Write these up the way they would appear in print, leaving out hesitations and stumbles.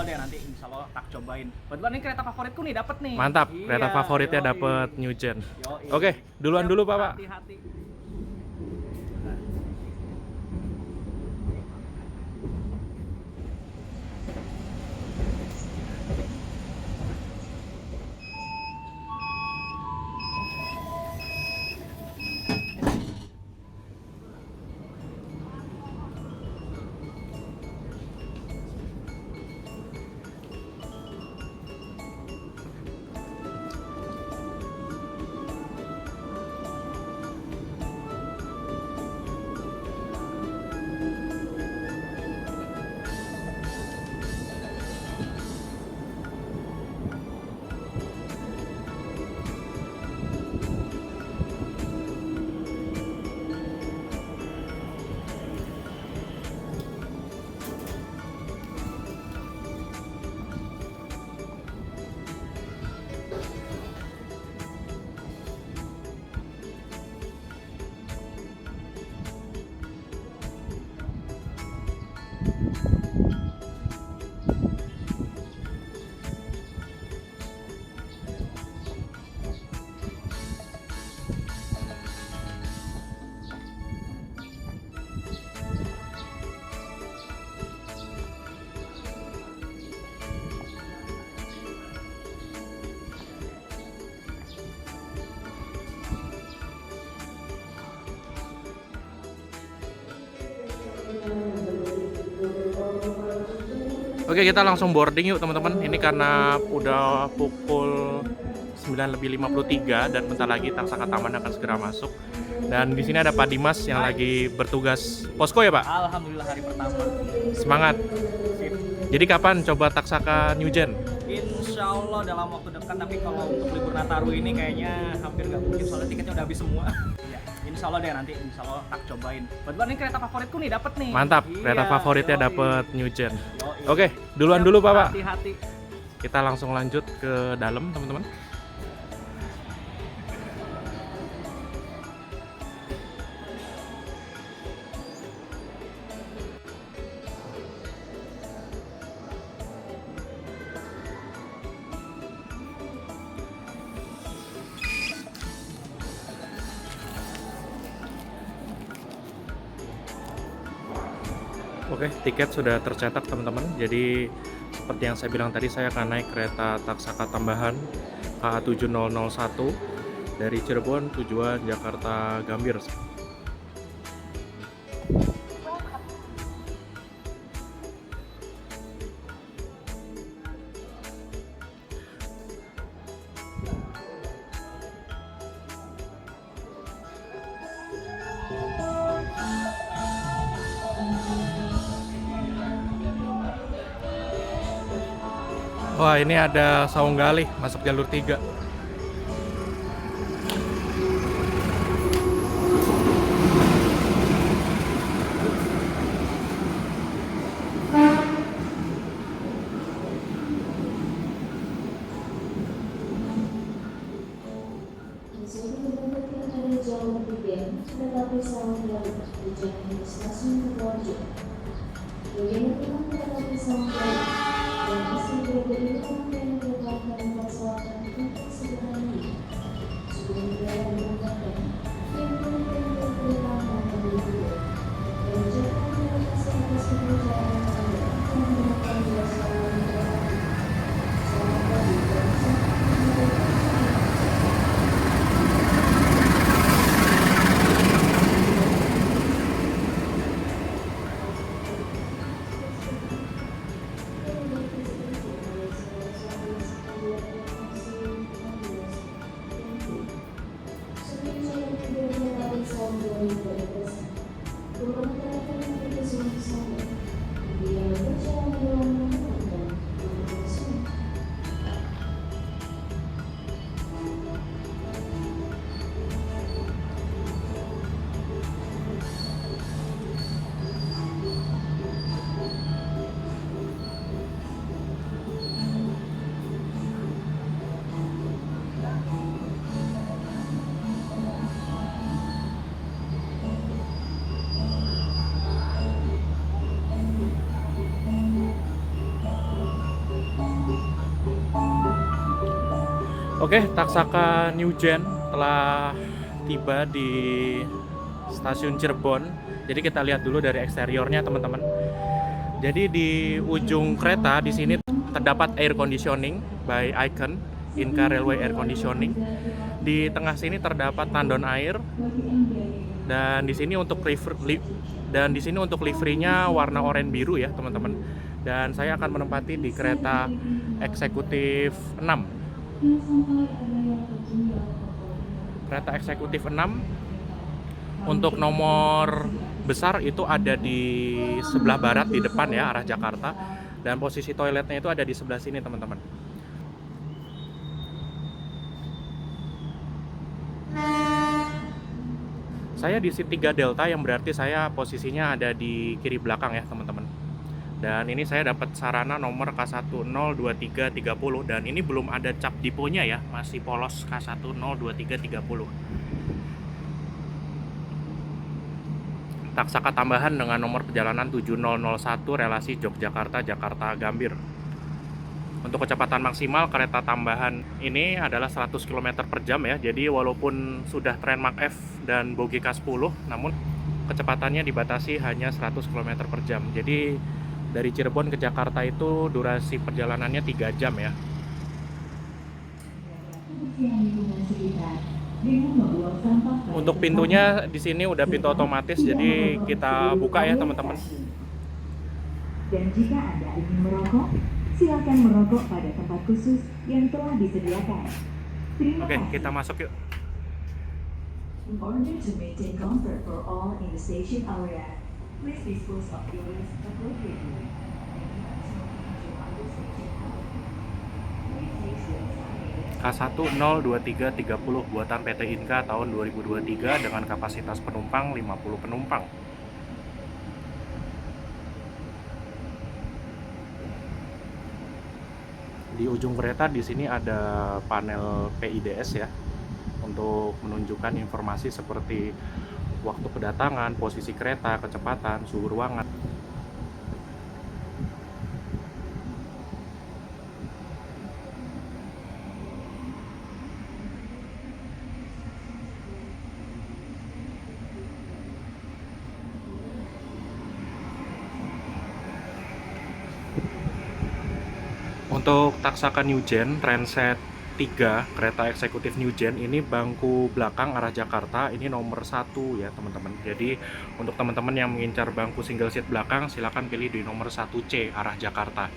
deh nanti insya Allah tak cobain. Kebetulan ini kereta favoritku nih dapet nih. Mantap, Iya, kereta favoritnya yoi. dapet New Gen. Yoi. Oke, duluan Siap, dulu Pak. hati-hati. Oke, kita langsung boarding yuk teman-teman. Ini karena udah pukul 9:53 dan bentar lagi Taksaka Taman akan segera masuk. Dan di sini ada Pak Dimas yang lagi bertugas posko ya Pak. Alhamdulillah hari pertama. Semangat. Sip. Jadi kapan coba Taksaka New Gen? Insya Allah dalam waktu dekat, tapi kalau untuk libur Nataru ini kayaknya hampir nggak mungkin soalnya tiketnya udah habis semua. Ya, insya Allah deh nanti insya Allah tak cobain. Kebetulan ini kereta favoritku nih dapet nih. Mantap, Iya, kereta favoritnya yoi. dapet New Gen. Yoi. Oke, duluan Siap, dulu Pak. hati-hati. Kita langsung lanjut ke dalam teman-teman. Oke, tiket sudah tercetak teman-teman. Jadi seperti yang saya bilang tadi, saya akan naik kereta Taksaka tambahan KA7001 dari Cirebon tujuan Jakarta Gambir. Wah, ini ada saung galih masuk jalur 3. Oke, Taksaka New Gen telah tiba di stasiun Cirebon. Jadi kita lihat dulu dari eksteriornya, teman-teman. Jadi di ujung kereta di sini terdapat air conditioning by Icon, Inka Railway Air Conditioning. Di tengah sini terdapat tandon air, dan di sini untuk liverynya warna oranye biru ya, teman-teman. Dan saya akan menempati di kereta eksekutif 6. Kereta eksekutif 6 untuk nomor besar itu ada di sebelah barat di depan ya, arah Jakarta. Dan posisi toiletnya itu ada di sebelah sini, teman-teman. Saya di seat 3 Delta, yang berarti saya posisinya ada di kiri belakang ya, teman-teman. Dan ini saya dapat sarana nomor K102330, dan ini belum ada cap diponya ya, masih polos K102330. Taksaka tambahan dengan nomor perjalanan 7001 relasi Yogyakarta-Jakarta Gambir. Untuk kecepatan maksimal kereta tambahan ini adalah 100 km per jam ya. Jadi walaupun sudah tren Mak F dan bogi K10, namun kecepatannya dibatasi hanya 100 km per jam. Jadi dari Cirebon ke Jakarta itu durasi perjalanannya 3 jam ya. Untuk pintunya di sini udah pintu otomatis, jadi kita buka ya, teman-teman. Dan jika Anda ingin merokok, silakan merokok pada tempat khusus yang telah disediakan. Oke, kita masuk yuk. In order to maintain comfort for all in the station area, please dispose of your waste appropriately. K102330 buatan PT Inka tahun 2023 dengan kapasitas penumpang 50 penumpang. Di ujung kereta di sini ada panel PIDS ya, untuk menunjukkan informasi seperti waktu kedatangan, posisi kereta, kecepatan, suhu ruangan. Untuk Taksaka New Gen Transit 3 kereta eksekutif New Gen ini bangku belakang arah Jakarta ini nomor 1 ya, teman-teman. Jadi untuk teman-teman yang mengincar bangku single seat belakang, silakan pilih di nomor 1C arah Jakarta.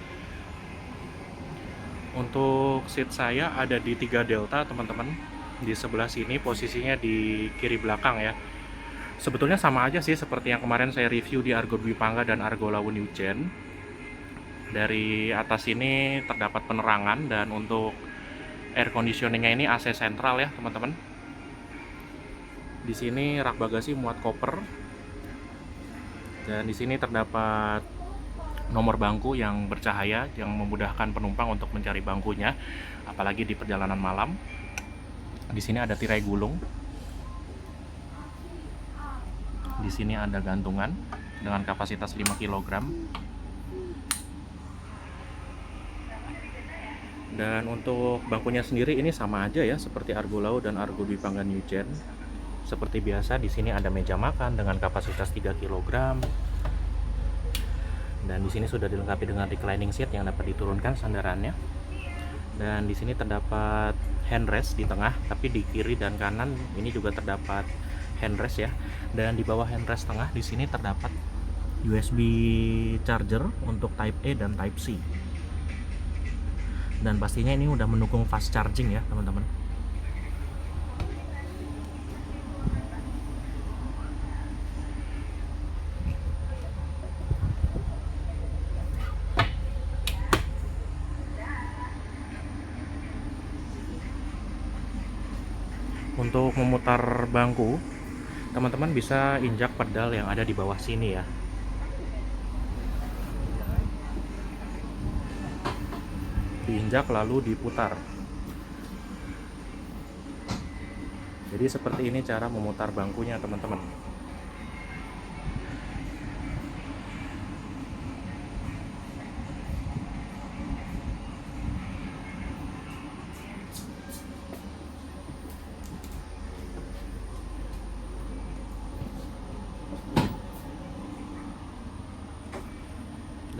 Untuk seat saya ada di 3 Delta, teman-teman. Di sebelah sini posisinya di kiri belakang ya. Sebetulnya sama aja sih seperti yang kemarin saya review di Argo Dwi Pangga dan Argo Lawu New Gen. Dari atas ini terdapat penerangan, dan untuk air conditioningnya ini AC sentral ya, teman-teman. Di sini rak bagasi muat koper, dan di sini terdapat nomor bangku yang bercahaya yang memudahkan penumpang untuk mencari bangkunya, apalagi di perjalanan malam. Di sini ada tirai gulung. Di sini ada gantungan dengan kapasitas 5 kg. Dan untuk bangkunya sendiri ini sama aja ya seperti Argo Lawu dan Argo Dwi Pangga New Gen. Seperti biasa di sini ada meja makan dengan kapasitas 3 kg. Dan di sini sudah dilengkapi dengan reclining seat yang dapat diturunkan sandarannya. Dan di sini terdapat handrest di tengah, tapi di kiri dan kanan ini juga terdapat handrest ya. Dan di bawah handrest tengah di sini terdapat USB charger untuk Type A dan Type C. Dan pastinya ini udah mendukung fast charging ya, teman-teman. Untuk memutar bangku, teman-teman bisa injak pedal yang ada di bawah sini ya. Diinjak lalu diputar. Jadi seperti ini cara memutar bangkunya, teman-teman.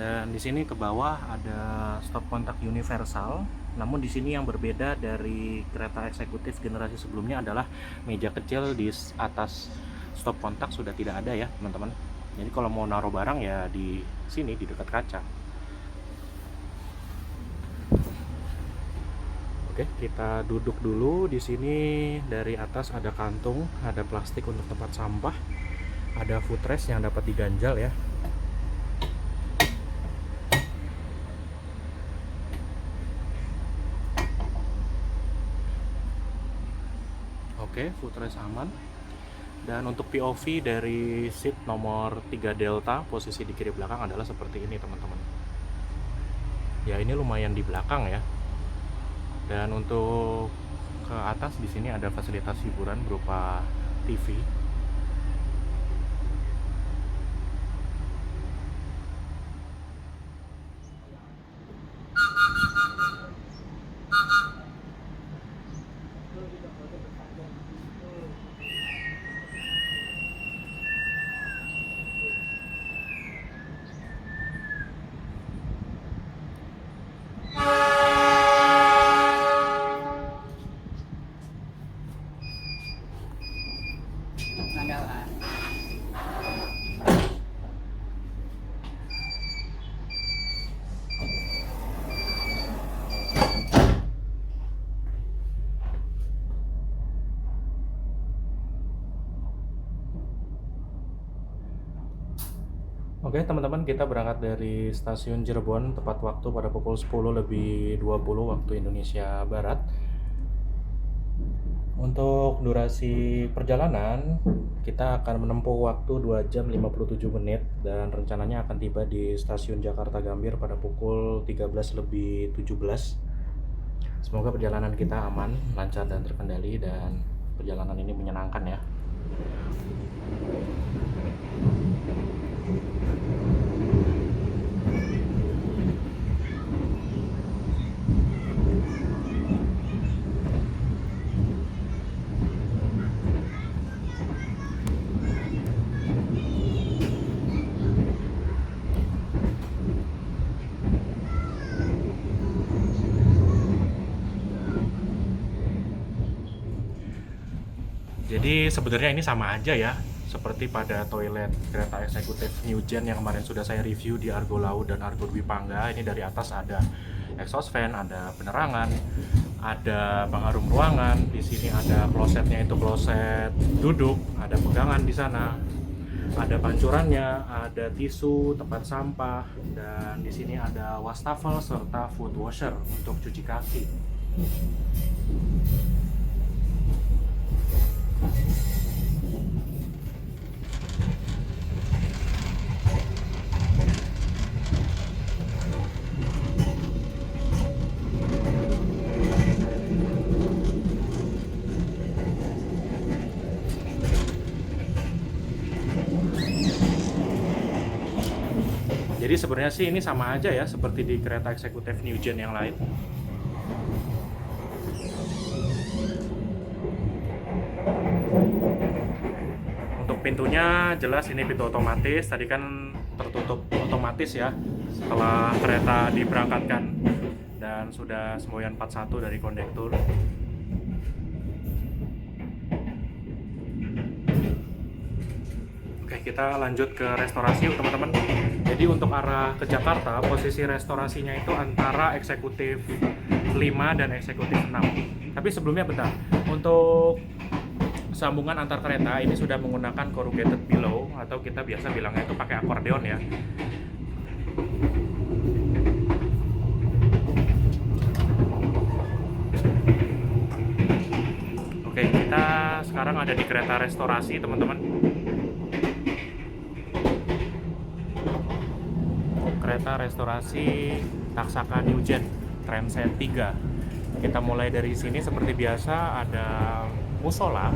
Dan di sini ke bawah ada stop kontak universal. Namun di sini yang berbeda dari kereta eksekutif generasi sebelumnya adalah meja kecil di atas stop kontak sudah tidak ada ya, teman-teman. Jadi kalau mau naruh barang ya di sini di dekat kaca. Oke, kita duduk dulu di sini. Dari atas ada kantung, ada plastik untuk tempat sampah, ada footrest yang dapat diganjal ya. Oke, footrest aman. Dan untuk POV dari seat nomor 3 Delta, posisi di kiri belakang adalah seperti ini, teman-teman. Ya, ini lumayan di belakang ya. Dan untuk ke atas di sini ada fasilitas hiburan berupa TV. Oke teman-teman, kita berangkat dari stasiun Cirebon tepat waktu pada pukul 10:20 waktu Indonesia Barat. Untuk durasi perjalanan, kita akan menempuh waktu 2 jam 57 menit dan rencananya akan tiba di stasiun Jakarta Gambir pada pukul 13:17. Semoga perjalanan kita aman, lancar dan terkendali dan perjalanan ini menyenangkan ya. Jadi sebenarnya ini sama aja ya, seperti pada toilet kereta eksekutif New Gen yang kemarin sudah saya review di Argo Laut dan Argo Dwi Pangga. Ini dari atas ada exhaust fan, ada penerangan, ada pengharum ruangan. Di sini ada klosetnya, itu kloset duduk, ada pegangan di sana, ada pancurannya, ada tisu, tempat sampah, dan di sini ada wastafel serta foot washer untuk cuci kaki. Jadi sebenarnya sih ini sama aja ya seperti di kereta eksekutif New Gen yang lain. Untuk pintunya jelas ini pintu otomatis. Tadi kan tertutup otomatis ya setelah kereta diberangkatkan, dan sudah semboyan 41 dari kondektur. Kita lanjut ke restorasi yuk teman-teman. Jadi untuk arah ke Jakarta, posisi restorasinya itu antara eksekutif 5 dan eksekutif 6. Tapi sebelumnya bentar, untuk sambungan antar kereta ini sudah menggunakan corrugated pillow, atau kita biasa bilangnya itu pakai akordeon ya. Oke, kita sekarang ada di kereta restorasi teman-teman. Kereta restorasi Taksaka New Gen Transit 3. Kita mulai dari sini seperti biasa, ada musola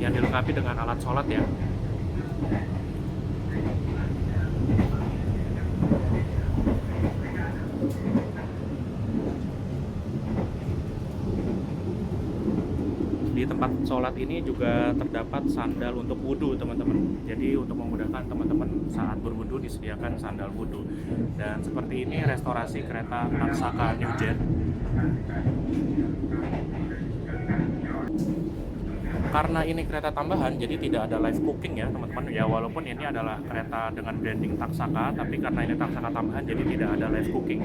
yang dilengkapi dengan alat sholat ya. Di tempat tempat sholat ini juga terdapat sandal untuk wudhu teman-teman. Jadi untuk memudahkan teman-teman saat berwudhu disediakan sandal wudhu. Dan seperti ini restorasi kereta Taksaka New Jet. Karena ini kereta tambahan, jadi tidak ada live cooking ya teman-teman. Ya walaupun ini adalah kereta dengan branding Taksaka, tapi karena ini Taksaka tambahan, jadi tidak ada live cooking.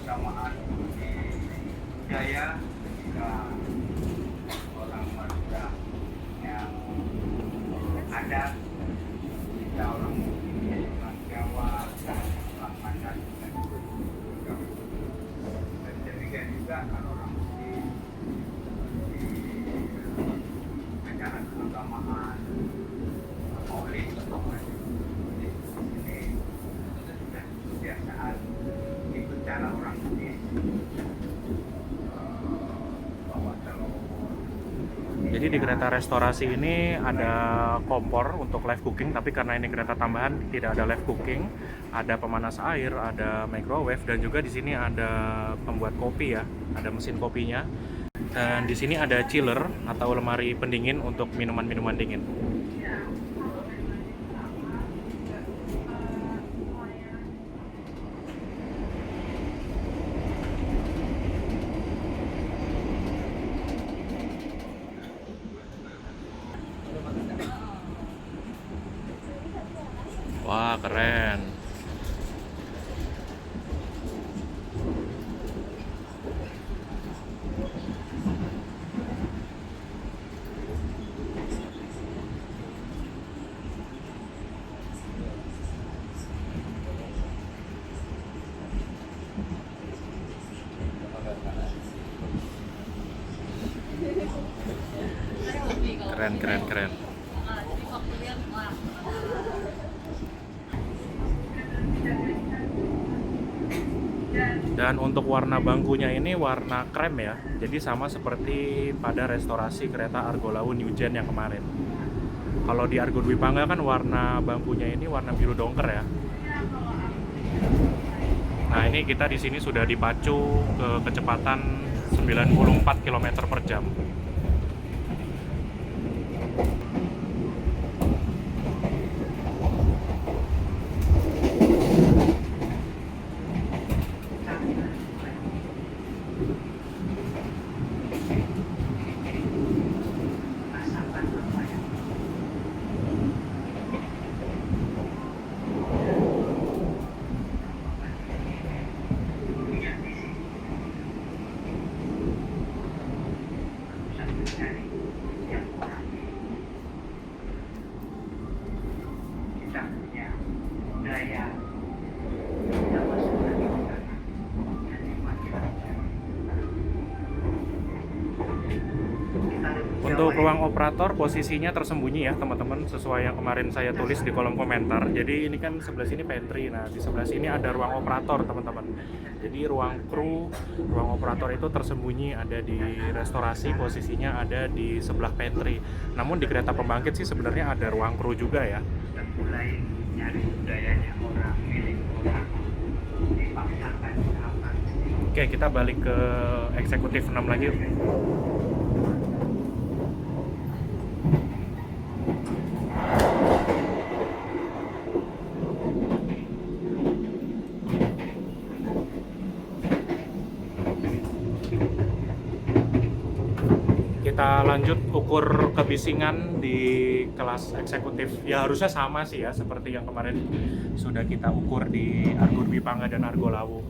Bersamaan budaya ketika orang Madura yang ada kita orang Bugis, orang Jawa, dan orang Pandan dan demikian juga kalau orang Bugis di acara keagamaan Maulid ini sudah kebiasaan ikut cara orang Bugis. Jadi di kereta restorasi ini ada kompor untuk live cooking, tapi karena ini kereta tambahan tidak ada live cooking, ada pemanas air, ada microwave, dan juga di sini ada pembuat kopi ya, ada mesin kopinya. Dan di sini ada chiller atau lemari pendingin untuk minuman-minuman dingin. Wah, keren. Keren, keren, keren. Dan untuk warna bangkunya ini warna krem ya, jadi sama seperti pada restorasi kereta Argo Lawu New Gen yang kemarin. Kalau di Argo Dwi Pangga kan warna bangkunya ini warna biru dongker ya. Nah ini kita di sini sudah dipacu ke kecepatan 94 km per jam. Untuk ruang operator posisinya tersembunyi ya teman-teman, sesuai yang kemarin saya tulis di kolom komentar. Jadi ini kan sebelah sini pantry, nah di sebelah sini ada ruang operator teman-teman. Jadi ruang kru, ruang operator itu tersembunyi ada di restorasi, posisinya ada di sebelah pantry. Namun di kereta pembangkit sih sebenarnya ada ruang kru juga ya. Dan mulai nyari budayanya orang, milik orang, dipaksakan apa. Oke, kita balik ke eksekutif 6 lagi yuk. Kita lanjut ukur kebisingan di kelas eksekutif. Ya harusnya sama sih ya seperti yang kemarin sudah kita ukur di Argo Dwi Pangga dan Argo Lawu.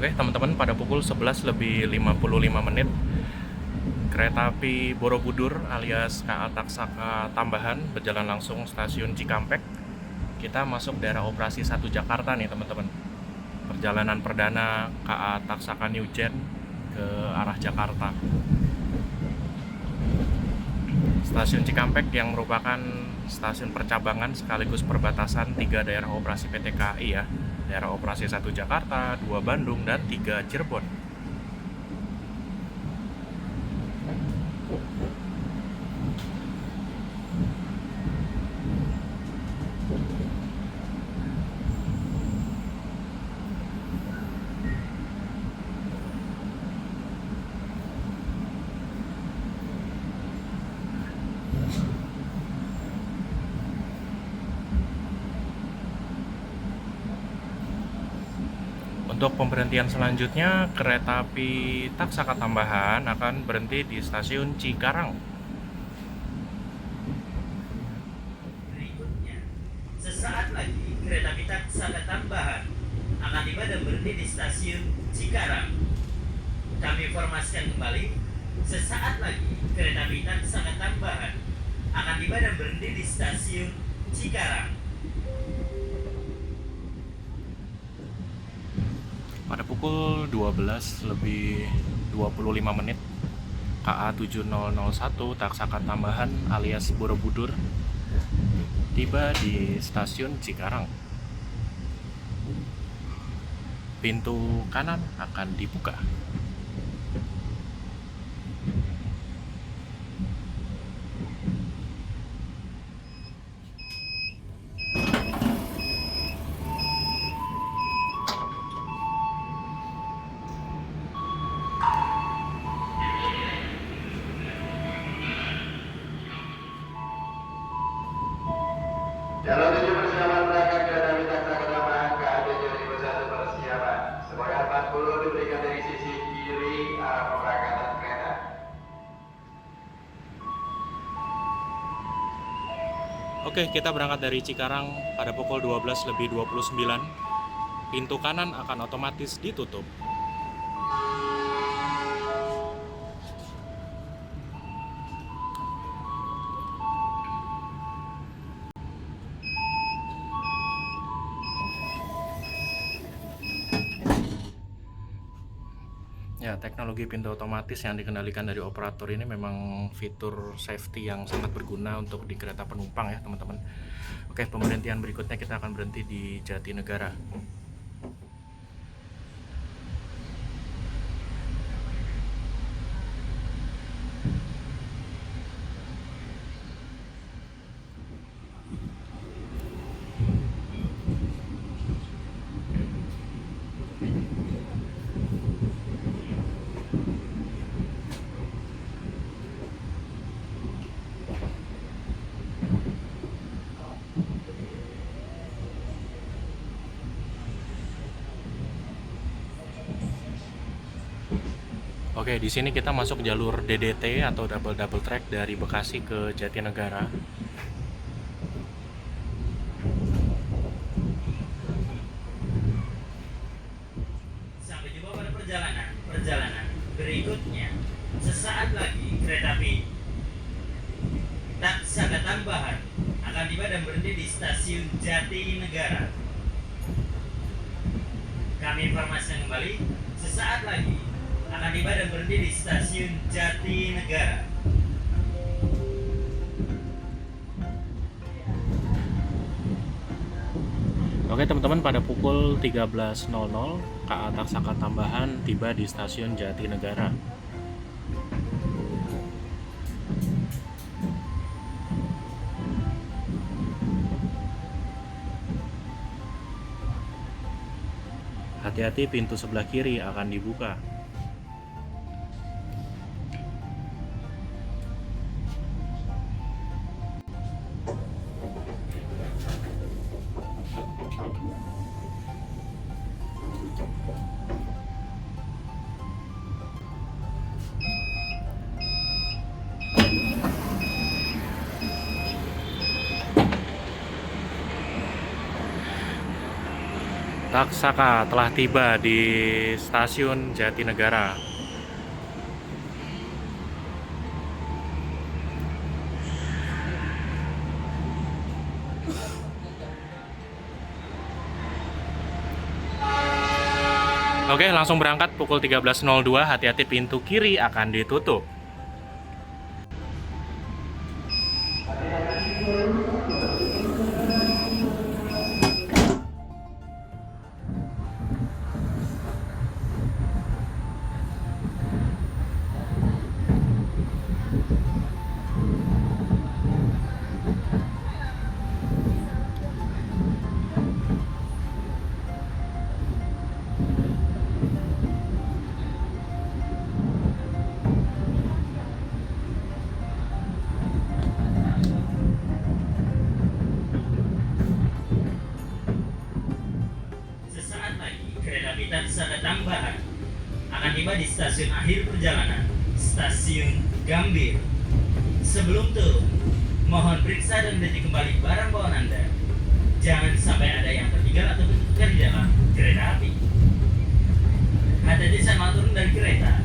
Oke teman-teman, pada pukul 11 lebih 55 menit kereta api Borobudur alias KA Taksaka Tambahan berjalan langsung stasiun Cikampek. Kita masuk daerah operasi 1 Jakarta nih teman-teman. Perjalanan perdana KA Taksaka New Gen ke arah Jakarta. Stasiun Cikampek yang merupakan stasiun percabangan sekaligus perbatasan 3 daerah operasi PT KAI ya. Daerah operasi 1 Jakarta, 2 Bandung, dan 3 Cirebon. Untuk pemberhentian selanjutnya, kereta api Taksaka Tambahan akan berhenti di stasiun Cikarang. Berikutnya, sesaat lagi kereta api Taksaka Tambahan akan tiba dan berhenti di stasiun Cikarang. Kami informasikan kembali, sesaat lagi kereta api Taksaka Tambahan akan tiba dan berhenti di stasiun Cikarang. Pada pukul 12 lebih 25 menit, KA 7001 Taksaka Tambahan alias Borobudur tiba di stasiun Cikarang. Pintu kanan akan dibuka. Jalan 7 persiapan berangkat kereta api Taksaka Tambahan KA 7001 persiapan. Sebanyak 40 diberikan dari sisi kiri arah pemberangkatan kereta. Oke, kita berangkat dari Cikarang pada pukul 12 lebih 29. Pintu kanan akan otomatis ditutup. Ya, teknologi pintu otomatis yang dikendalikan dari operator ini memang fitur safety yang sangat berguna untuk di kereta penumpang ya teman-teman. Oke, pemberhentian berikutnya kita akan berhenti di Jatinegara. Oke, di sini kita masuk jalur DDT atau double track dari Bekasi ke Jatinegara. Sampai jumpa pada perjalanan berikutnya. Sesaat lagi kereta api Taksaka Tambahan akan tiba dan berhenti di stasiun Jatinegara. Kami informasikan kembali, sesaat lagi akan tiba dan berhenti di stasiun Jatinegara. Oke teman-teman, pada pukul 13.00 KA Taksaka Tambahan tiba di stasiun Jatinegara. Hati-hati, pintu sebelah kiri akan dibuka. Taksaka telah tiba di stasiun Jatinegara. Oke, langsung berangkat pukul 13.02. Hati-hati, pintu kiri akan ditutup. Sesaat lagi kereta api Taksaka tambahan akan tiba di stasiun akhir perjalanan, stasiun Gambir. Sebelum turun, mohon periksa dan detik kembali barang bawaan Anda. Jangan sampai ada yang tertinggal atau tertukar di dalam kereta api. Hati-hati saat mau turun dari kereta.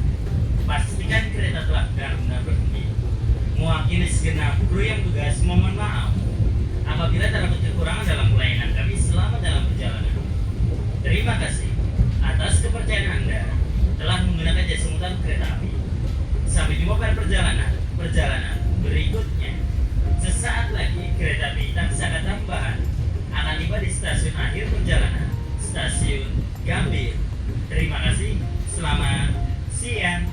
Pastikan kereta telah benar-benar berhenti. Mewakili segenap kru yang tugas mohon maaf apabila terdapat kekurangan dalam pelayanan kami selama dalam perjalanan. Terima kasih atas kepercayaan Anda telah menggunakan jasa mutar kereta api. Sampai jumpa pada perjalanan berikutnya. Sesaat lagi kereta api Taksaka tambahan akan tiba di stasiun akhir perjalanan, stasiun Gambir. Terima kasih. Selamat siang.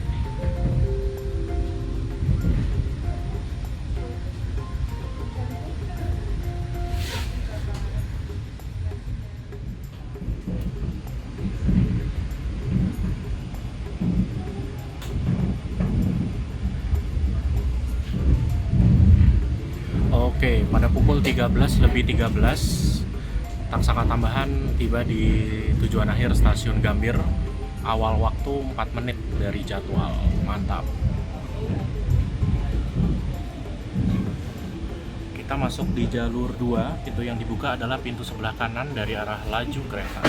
Oke, pada pukul 13:13, Taksaka tambahan tiba di tujuan akhir stasiun Gambir. Awal waktu 4 menit dari jadwal. Mantap. Kita masuk di jalur 2. Pintu yang dibuka adalah pintu sebelah kanan dari arah laju kereta.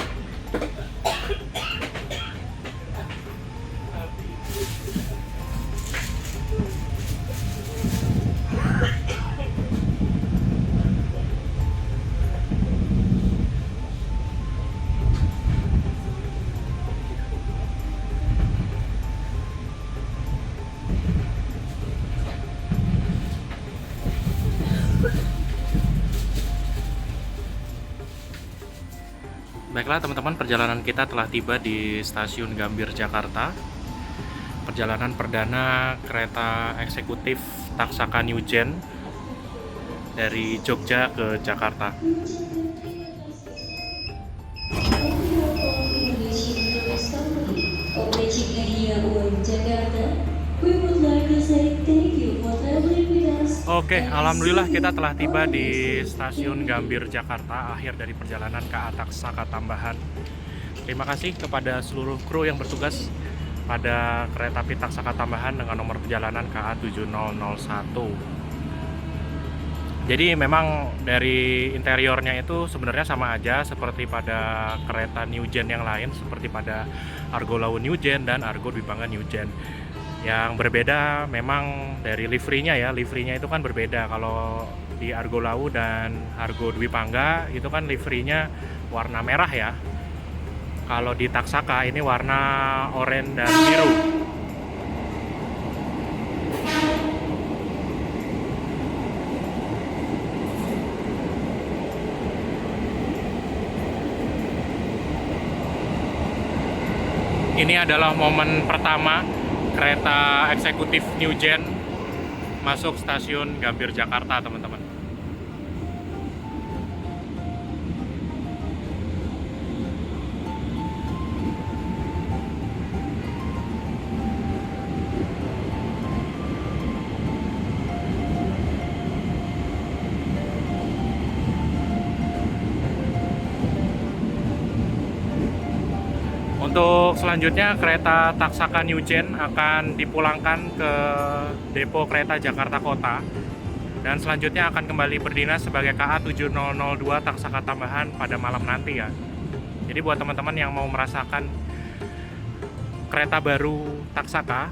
Baiklah teman-teman, perjalanan kita telah tiba di stasiun Gambir, Jakarta. Perjalanan perdana kereta eksekutif Taksaka New Gen dari Jogja ke Jakarta. Operating area UIN Jakarta, we would like to say thank you for traveling with us. Oke, alhamdulillah kita telah tiba di stasiun Gambir, Jakarta, akhir dari perjalanan KA Taksaka tambahan. Terima kasih kepada seluruh kru yang bertugas pada kereta api Taksaka tambahan dengan nomor perjalanan KA 7001. Jadi memang dari interiornya itu sebenarnya sama aja seperti pada kereta New Gen yang lain, seperti pada Argo Lawu New Gen dan Argo Dwi Bangga New Gen. Yang berbeda memang dari liverinya ya, liverinya itu kan berbeda. Kalau di Argo Lawu dan Argo Dwi Bangga itu kan liverinya warna merah ya. Kalau di Taksaka ini warna oranye dan biru. Ini adalah momen pertama kereta eksekutif New Gen masuk stasiun Gambir, Jakarta, teman-teman. Untuk selanjutnya kereta Taksaka New Gen akan dipulangkan ke depo kereta Jakarta Kota dan selanjutnya akan kembali berdinas sebagai KA 7002 Taksaka tambahan pada malam nanti ya. Jadi buat teman-teman yang mau merasakan kereta baru Taksaka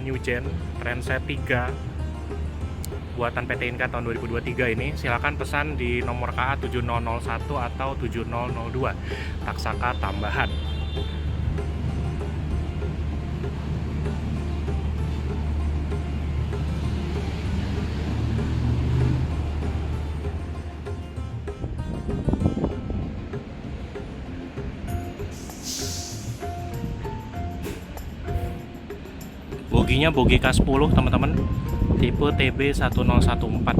New Gen Transit 3 buatan PT Inka tahun 2023 ini, silakan pesan di nomor KA 7001 atau 7002 Taksaka tambahan. Boginya bogi K10 teman-teman, tipe TB1014.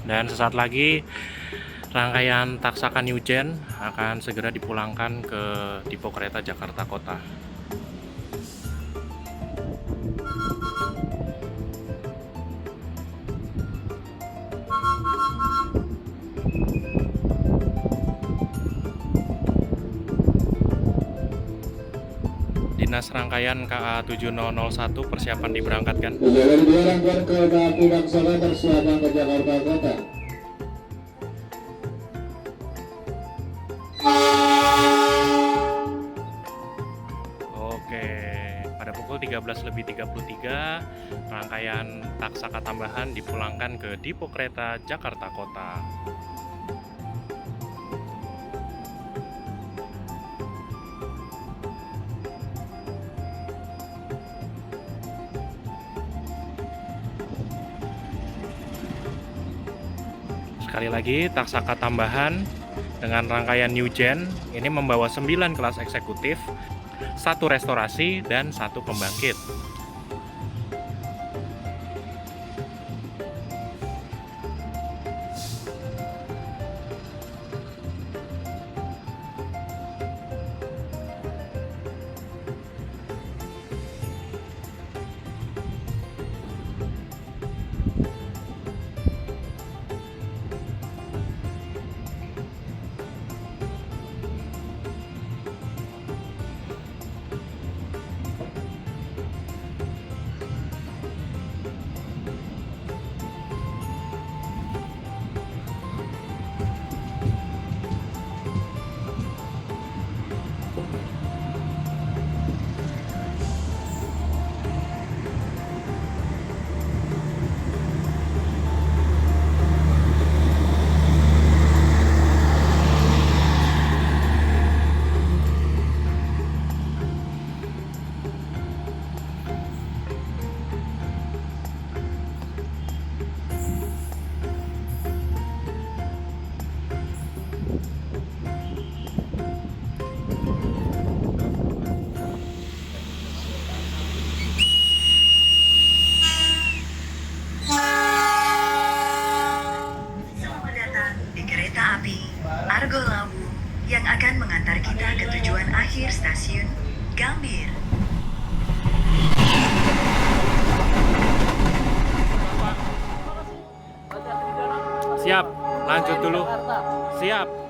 Dan sesaat lagi rangkaian Taksaka New Gen akan segera dipulangkan ke Dipo Kereta Jakarta Kota. Dinas Rangkaian KA 7001 persiapan diberangkatkan. Jalan dua rangkaian kereta api Taksaka tersiapkan ke Jakarta Kota. Oke, pada pukul 13.33 rangkaian Taksaka tambahan dipulangkan ke Dipo Kereta Jakarta Kota. Sekali lagi, Taksaka tambahan dengan rangkaian New Gen ini membawa 9 kelas eksekutif, 1 restorasi, dan 1 pembangkit. Argo Lawu yang akan mengantar kita ke tujuan akhir stasiun Gambir. Siap, lanjut dulu. Siap.